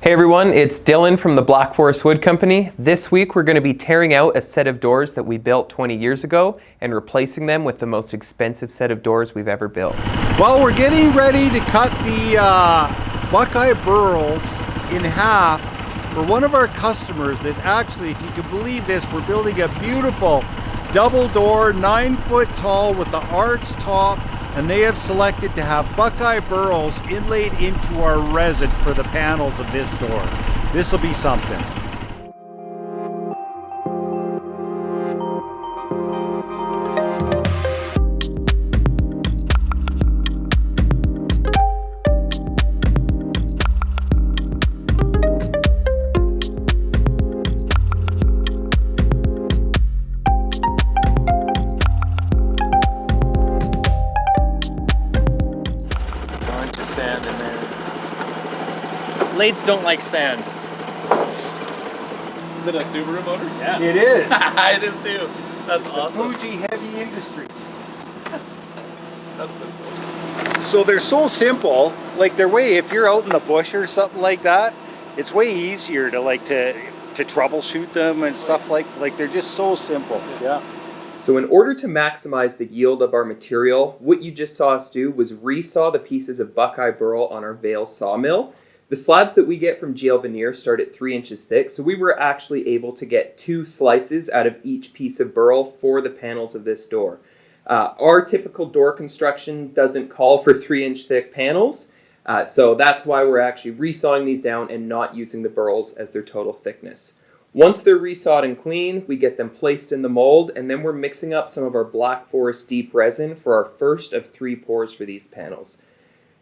Hey everyone, it's Dylan from the Black Forest Wood Company. This week we're going to be tearing out a set of doors that we built 20 years ago and replacing them with the most expensive set of doors we've ever built. Well, we're getting ready to cut the Buckeye burls in half for one of our customers that actually, if you can believe this, we're building a beautiful double door, 9 foot tall with the arched top, and they have selected to have Buckeye burls inlaid into our resin for the panels of this door. This will be something. Sand in there. Lathes don't like sand. Is it a Subaru motor? Yeah. It is. It is too. That's It's awesome. a Fuji Heavy Industries. That's so cool. So they're so simple, like they're way, if you're out in the bush or something like that, it's way easier to troubleshoot them and stuff like they're just so simple. Yeah. So in order to maximize the yield of our material, what you just saw us do was resaw the pieces of Buckeye burl on our Vail sawmill. The slabs that we get from GL Veneer start at 3 inches thick, so we were actually able to get 2 slices out of each piece of burl for the panels of this door. Our typical door construction doesn't call for 3-inch thick panels, so that's why we're actually resawing these down and not using the burls as their total thickness. Once they're resawed and clean, we get them placed in the mold, and then we're mixing up some of our Black Forest deep resin for our first of 3 pours for these panels.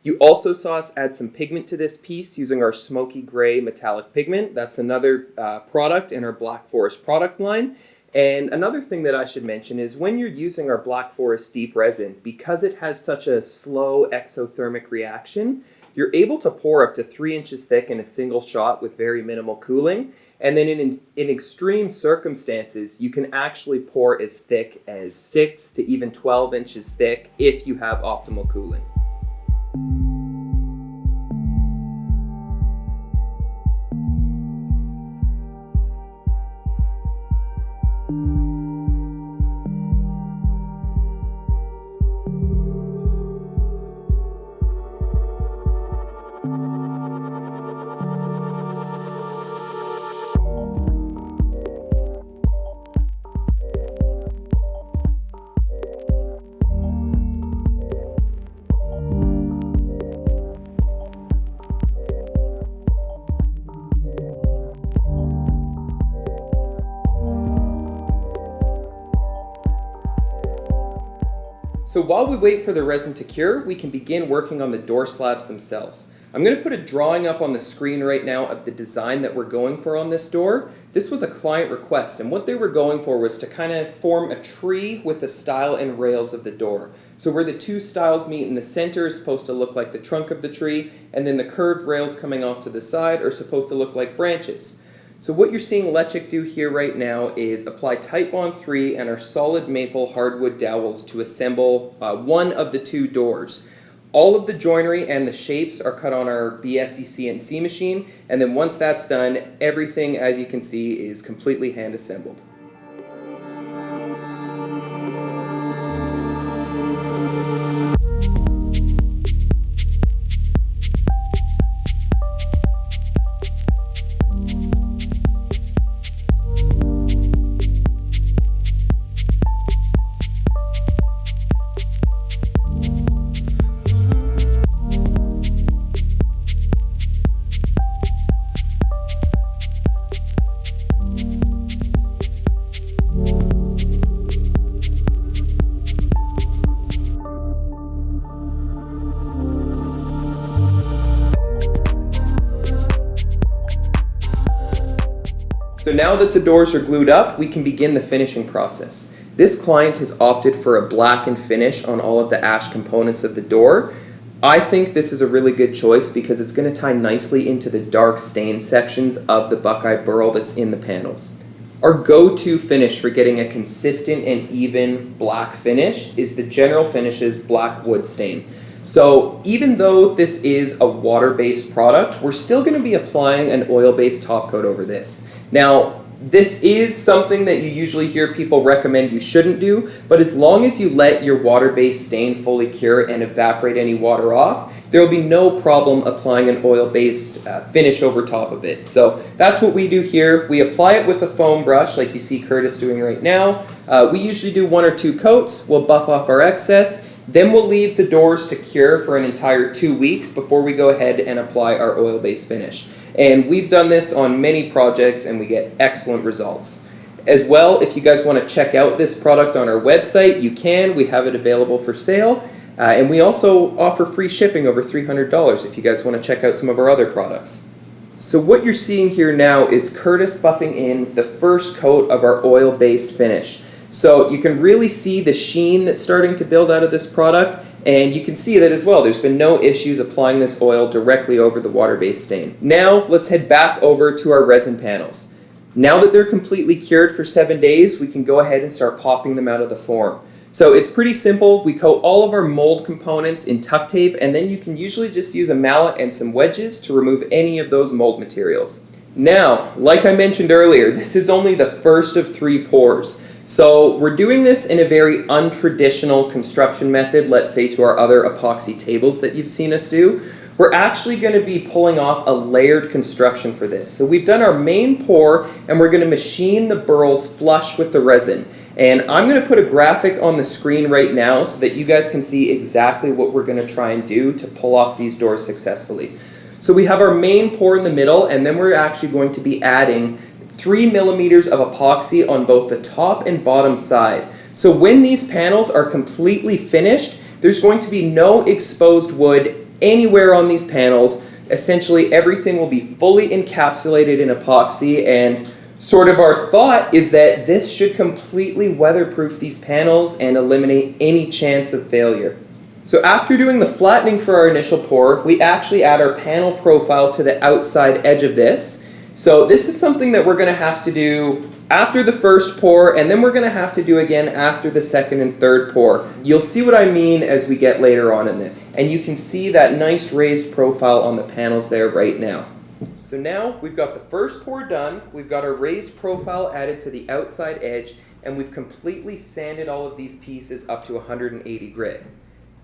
You also saw us add some pigment to this piece using our smoky gray metallic pigment. That's another product in our Black Forest product line. And another thing that I should mention is when you're using our Black Forest deep resin, because it has such a slow exothermic reaction, you're able to pour up to 3 inches thick in a single shot with very minimal cooling. And then in extreme circumstances, you can actually pour as thick as 6 to even 12 inches thick if you have optimal cooling. So while we wait for the resin to cure, we can begin working on the door slabs themselves. I'm going to put a drawing up on the screen right now of the design that we're going for on this door. This was a client request, and what they were going for was to kind of form a tree with the style and rails of the door. So where the 2 styles meet in the center is supposed to look like the trunk of the tree, and then the curved rails coming off to the side are supposed to look like branches. So what you're seeing Lecek do here right now is apply Titebond 3 and our solid maple hardwood dowels to assemble one of the 2 doors. All of the joinery and the shapes are cut on our BSE CNC machine, and then once that's done, everything, as you can see, is completely hand assembled. So now that the doors are glued up, we can begin the finishing process. This client has opted for a blackened finish on all of the ash components of the door. I think this is a really good choice because it's going to tie nicely into the dark stain sections of the Buckeye burl that's in the panels. Our go-to finish for getting a consistent and even black finish is the General Finishes Black Wood Stain. So even though this is a water-based product, we're still going to be applying an oil-based top coat over this. Now, this is something that you usually hear people recommend you shouldn't do, but as long as you let your water-based stain fully cure and evaporate any water off, there will be no problem applying an oil-based finish over top of it. So that's what we do here. We apply it with a foam brush like you see Curtis doing right now. We usually do 1 or 2 coats. We'll buff off our excess. Then we'll leave the doors to cure for an entire 2 weeks before we go ahead and apply our oil-based finish. And we've done this on many projects and we get excellent results. As well, if you guys want to check out this product on our website, you can. We have it available for sale. And we also offer free shipping over $300 if you guys want to check out some of our other products. So what you're seeing here now is Curtis buffing in the first coat of our oil-based finish. So you can really see the sheen that's starting to build out of this product, and you can see that as well. There's been no issues applying this oil directly over the water-based stain. Now let's head back over to our resin panels. Now that they're completely cured for 7 days, we can go ahead and start popping them out of the form. So it's pretty simple. We coat all of our mold components in tuck tape, and then you can usually just use a mallet and some wedges to remove any of those mold materials. Now, like I mentioned earlier, this is only the first of 3 pours. So we're doing this in a very untraditional construction method, let's say to our other epoxy tables that you've seen us do. We're actually going to be pulling off a layered construction for this. So we've done our main pour and we're going to machine the burls flush with the resin. And I'm going to put a graphic on the screen right now so that you guys can see exactly what we're going to try and do to pull off these doors successfully. So we have our main pour in the middle, and then we're actually going to be adding 3 millimeters of epoxy on both the top and bottom side. So when these panels are completely finished, there's going to be no exposed wood anywhere on these panels. Essentially everything will be fully encapsulated in epoxy, and sort of our thought is that this should completely weatherproof these panels and eliminate any chance of failure. So after doing the flattening for our initial pour, we actually add our panel profile to the outside edge of this. So this is something that we're going to have to do after the first pour, and then we're going to have to do again after the second and third pour. You'll see what I mean as we get later on in this. And you can see that nice raised profile on the panels there right now. So now we've got the first pour done, we've got our raised profile added to the outside edge, and we've completely sanded all of these pieces up to 180 grit.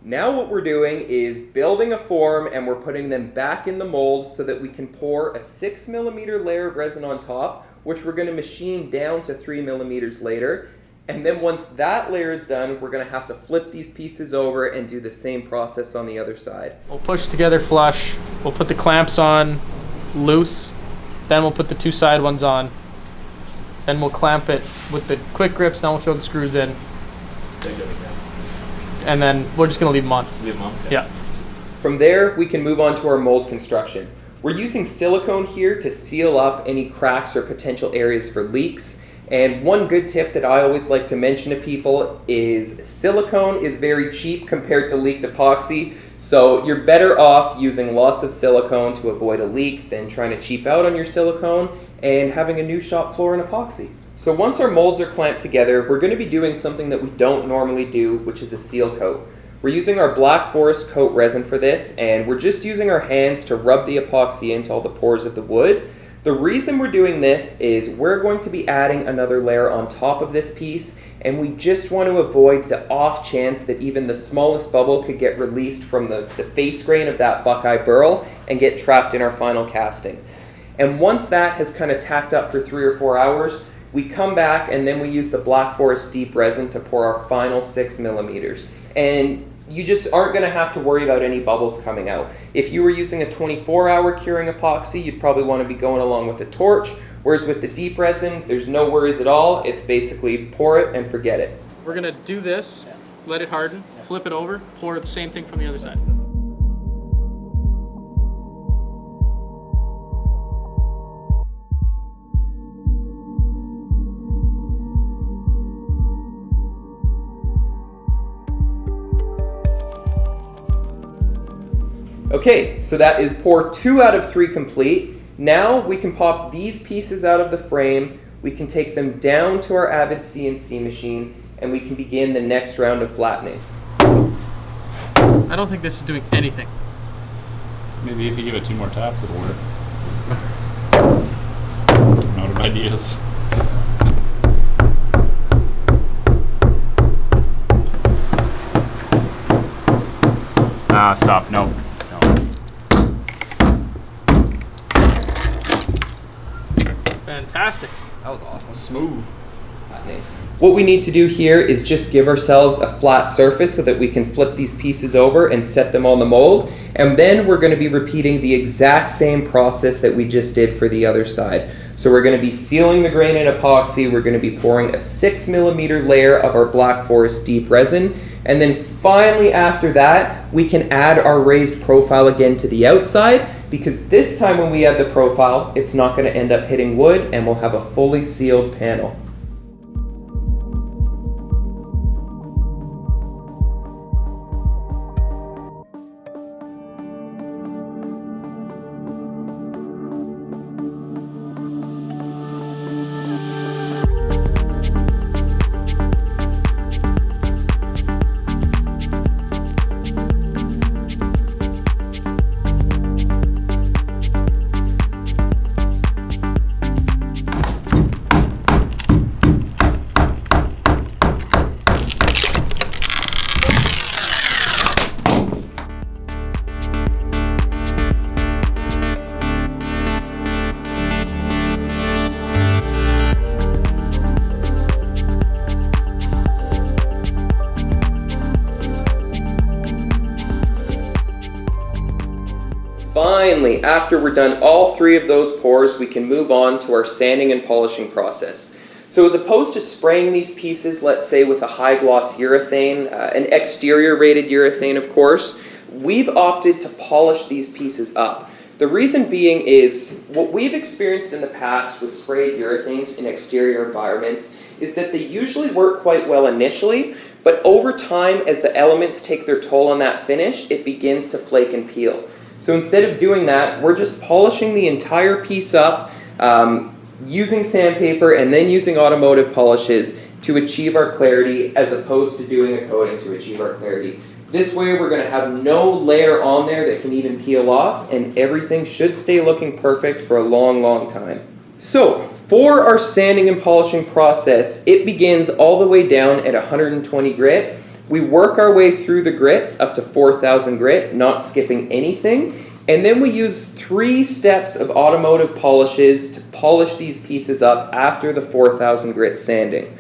Now what we're doing is building a form, and we're putting them back in the mold so that we can pour a 6 millimeter layer of resin on top, which we're going to machine down to 3 millimeters later. And then once that layer is done, we're going to have to flip these pieces over and do the same process on the other side. We'll push together flush. We'll put the clamps on loose. Then we'll put the 2 side ones on. Then we'll clamp it with the quick grips. Then we'll throw the screws in. And then we're just going to leave them on. Leave them on? Okay. Yeah. From there, we can move on to our mold construction. We're using silicone here to seal up any cracks or potential areas for leaks. And one good tip that I always like to mention to people is silicone is very cheap compared to leaked epoxy. So you're better off using lots of silicone to avoid a leak than trying to cheap out on your silicone and having a new shop floor in epoxy. So once our molds are clamped together, we're going to be doing something that we don't normally do, which is a seal coat. We're using our Black Forest coat resin for this, and we're just using our hands to rub the epoxy into all the pores of the wood. The reason we're doing this is we're going to be adding another layer on top of this piece, and we just want to avoid the off chance that even the smallest bubble could get released from the face grain of that Buckeye burl and get trapped in our final casting. And once that has kind of tacked up for 3 or 4 hours, we come back and then we use the Black Forest deep resin to pour our final 6 millimeters. And you just aren't going to have to worry about any bubbles coming out. If you were using a 24-hour curing epoxy, you'd probably want to be going along with a torch, whereas with the deep resin, there's no worries at all. It's basically pour it and forget it. We're going to do this, let it harden, flip it over, pour the same thing from the other side. Okay, so that is pour 2 out of 3 complete. Now we can pop these pieces out of the frame, we can take them down to our Avid CNC machine, and we can begin the next round of flattening. I don't think this is doing anything. Maybe if you give it 2 more taps, it'll work. Out of ideas. Stop. No. Fantastic. That was awesome. Smooth. What we need to do here is just give ourselves a flat surface so that we can flip these pieces over and set them on the mold. And then we're going to be repeating the exact same process that we just did for the other side. So we're going to be sealing the grain in epoxy. We're going to be pouring a 6mm layer of our Black Forest deep resin. And then finally after that, we can add our raised profile again to the outside, because this time when we add the profile, it's not going to end up hitting wood and we'll have a fully sealed panel. Finally, after we're done all 3 of those pours, we can move on to our sanding and polishing process. So as opposed to spraying these pieces, let's say with a high gloss urethane, an exterior rated urethane of course, we've opted to polish these pieces up. The reason being is what we've experienced in the past with sprayed urethanes in exterior environments is that they usually work quite well initially, but over time as the elements take their toll on that finish, it begins to flake and peel. So instead of doing that, we're just polishing the entire piece up using sandpaper and then using automotive polishes to achieve our clarity, as opposed to doing a coating to achieve our clarity. This way we're going to have no layer on there that can even peel off, and everything should stay looking perfect for a long, long time. So for our sanding and polishing process, it begins all the way down at 120 grit. We work our way through the grits up to 4,000 grit, not skipping anything. And then we use 3 steps of automotive polishes to polish these pieces up after the 4,000 grit sanding.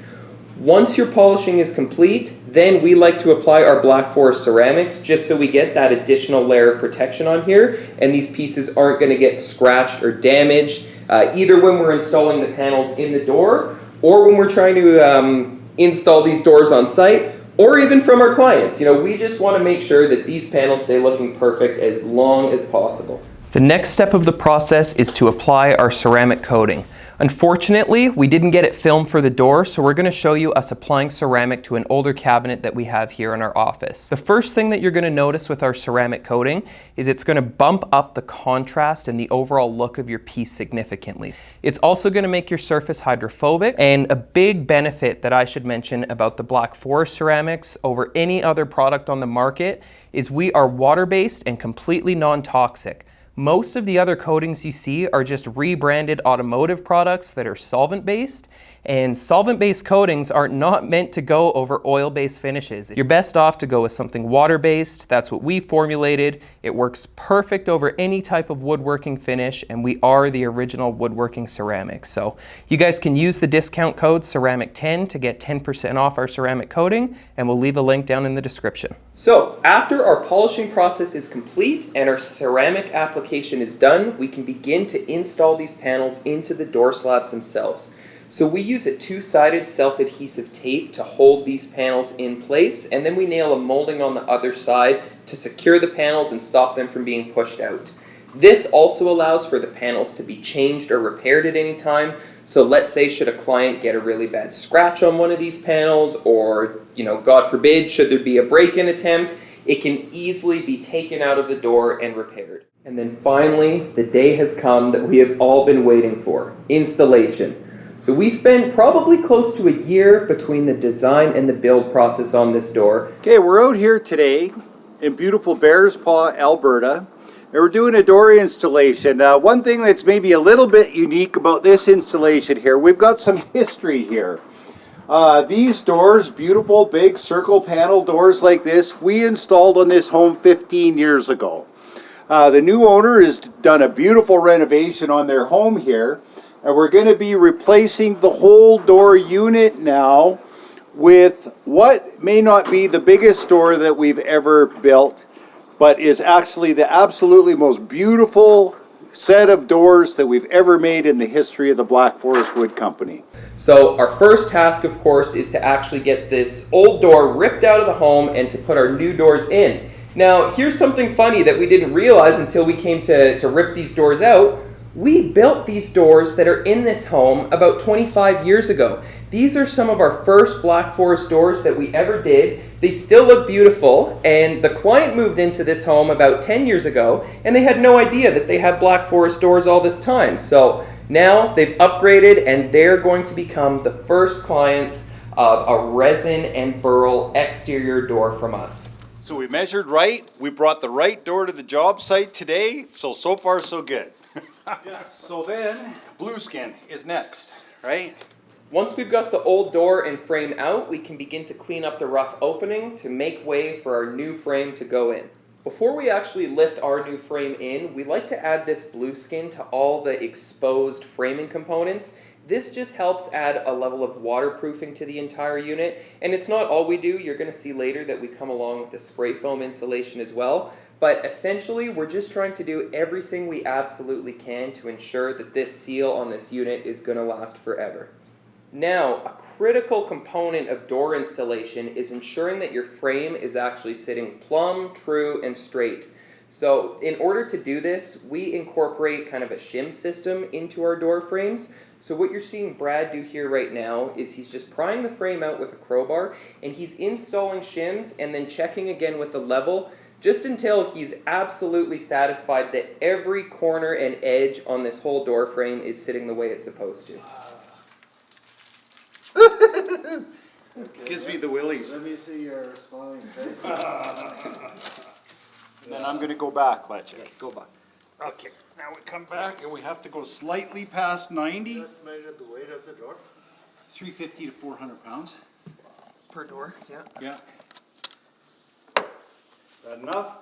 Once your polishing is complete, then we like to apply our Black Forest ceramics just so we get that additional layer of protection on here, and these pieces aren't going to get scratched or damaged, either when we're installing the panels in the door or when we're trying to install these doors on site, or even from our clients. You know, we just want to make sure that these panels stay looking perfect as long as possible. The next step of the process is to apply our ceramic coating. Unfortunately, we didn't get it filmed for the door, so we're going to show you us applying ceramic to an older cabinet that we have here in our office. The first thing that you're going to notice with our ceramic coating is it's going to bump up the contrast and the overall look of your piece significantly. It's also going to make your surface hydrophobic, and a big benefit that I should mention about the Black Forest ceramics over any other product on the market is we are water-based and completely non-toxic. Most of the other coatings you see are just rebranded automotive products that are solvent-based, and solvent-based coatings are not meant to go over oil-based finishes. You're best off to go with something water-based. That's what we formulated. It works perfect over any type of woodworking finish, and we are the original woodworking ceramic. So you guys can use the discount code ceramic10 to get 10% off our ceramic coating, and we'll leave a link down in the description. So after our polishing process is complete and our ceramic application is done, we can begin to install these panels into the door slabs themselves. So we use a 2-sided self-adhesive tape to hold these panels in place, and then we nail a molding on the other side to secure the panels and stop them from being pushed out. This also allows for the panels to be changed or repaired at any time. So let's say should a client get a really bad scratch on one of these panels, or, God forbid, should there be a break-in attempt, it can easily be taken out of the door and repaired. And then finally, the day has come that we have all been waiting for: installation. So we spent probably close to a year between the design and the build process on this door. Okay, we're out here today in beautiful Bears Paw, Alberta. And we're doing a door installation. One thing that's maybe a little bit unique about this installation here, we've got some history here. These doors, beautiful big circle panel doors like this, we installed on this home 15 years ago. The new owner has done a beautiful renovation on their home here, and we're going to be replacing the whole door unit now with what may not be the biggest door that we've ever built, but is actually the absolutely most beautiful set of doors that we've ever made in the history of the Black Forest Wood Company. So our first task, of course, is to actually get this old door ripped out of the home and to put our new doors in. Now, here's something funny that we didn't realize until we came to rip these doors out. We built these doors that are in this home about 25 years ago. These are some of our first Black Forest doors that we ever did. They still look beautiful, and the client moved into this home about 10 years ago, and they had no idea that they had Black Forest doors all this time. So now they've upgraded, and they're going to become the first clients of a resin and burl exterior door from us. So we measured right, we brought the right door to the job site today, so far so good. So then, blueskin is next, right? Once we've got the old door and frame out, we can begin to clean up the rough opening to make way for our new frame to go in. Before we actually lift our new frame in, we like to add this blueskin to all the exposed framing components. This just helps add a level of waterproofing to the entire unit, and it's not all we do. You're going to see later that we come along with the spray foam insulation as well. But essentially, we're just trying to do everything we absolutely can to ensure that this seal on this unit is going to last forever. Now, a critical component of door installation is ensuring that your frame is actually sitting plumb, true, and straight. So in order to do this, we incorporate kind of a shim system into our door frames. So what you're seeing Brad do here right now is he's just prying the frame out with a crowbar, and he's installing shims and then checking again with the level just until he's absolutely satisfied that every corner and edge on this whole door frame is sitting the way it's supposed to. Gives me the willies. Let me see your smiling face. And then I'm going to go back, let you. Yes, go back. Okay, now we come back and we have to go slightly past 90. Just measure the weight of the door. 350 to 400 pounds. Per door, yeah. Yeah. That enough?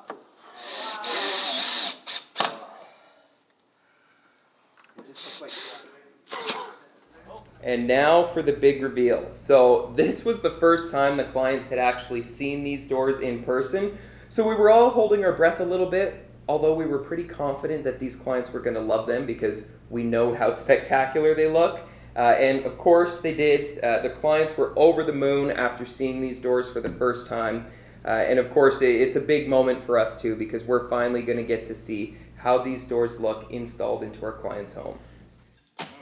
And now for the big reveal. So this was the first time the clients had actually seen these doors in person. So we were all holding our breath a little bit, although we were pretty confident that these clients were going to love them because we know how spectacular they look. And of course they did. The clients were over the moon after seeing these doors for the first time. And of course it's a big moment for us too because we're finally going to get to see how these doors look installed into our client's home.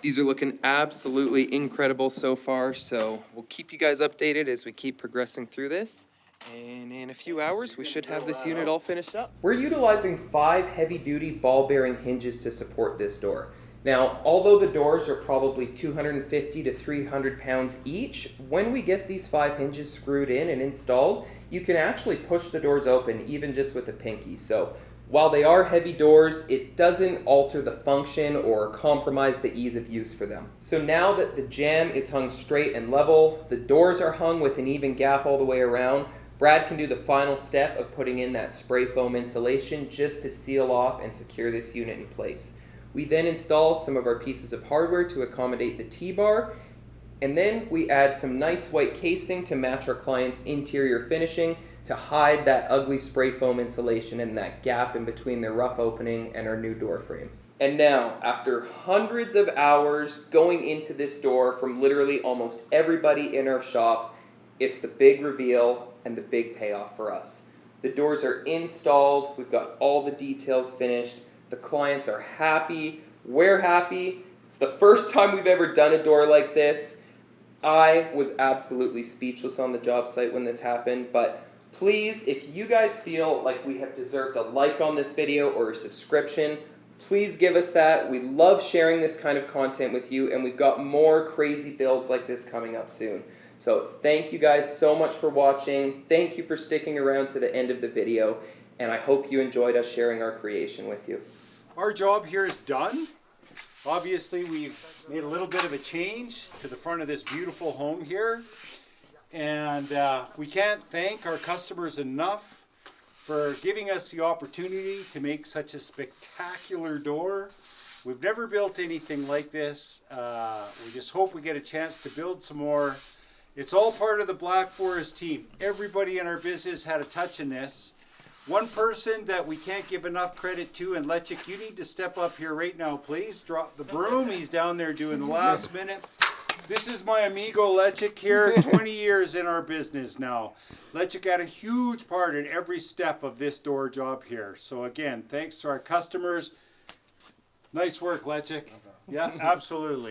These are looking absolutely incredible so far, so we'll keep you guys updated as we keep progressing through this. And in a few hours, we should have this unit all finished up. We're utilizing 5 heavy-duty ball-bearing hinges to support this door. Now, although the doors are probably 250 to 300 pounds each, when we get these 5 hinges screwed in and installed, you can actually push the doors open even just with a pinky. So while they are heavy doors, it doesn't alter the function or compromise the ease of use for them. So now that the jamb is hung straight and level, the doors are hung with an even gap all the way around, Brad can do the final step of putting in that spray foam insulation just to seal off and secure this unit in place. We then install some of our pieces of hardware to accommodate the T-bar, and then we add some nice white casing to match our client's interior finishing to hide that ugly spray foam insulation and that gap in between their rough opening and our new door frame. And now, after hundreds of hours going into this door from literally almost everybody in our shop, it's the big reveal and the big payoff for us. The doors are installed, we've got all the details finished, the clients are happy, we're happy. It's the first time we've ever done a door like this. I was absolutely speechless on the job site when this happened, but please, if you guys feel like we have deserved a like on this video or a subscription, please give us that. We love sharing this kind of content with you, and we've got more crazy builds like this coming up soon. So thank you guys so much for watching. Thank you for sticking around to the end of the video, and I hope you enjoyed us sharing our creation with you. Our job here is done. Obviously, we've made a little bit of a change to the front of this beautiful home here. And we can't thank our customers enough for giving us the opportunity to make such a spectacular door. We've never built anything like this. We just hope we get a chance to build some more. It's all part of the Black Forest team. Everybody in our business had a touch in this. One person that we can't give enough credit to, and Lechik, you need to step up here right now, please. Drop the broom. He's down there doing the last minute. This is my amigo Lechik here, 20 years in our business now. Lechik had a huge part in every step of this door job here. So again, thanks to our customers. Nice work, Lechik. Yeah, absolutely.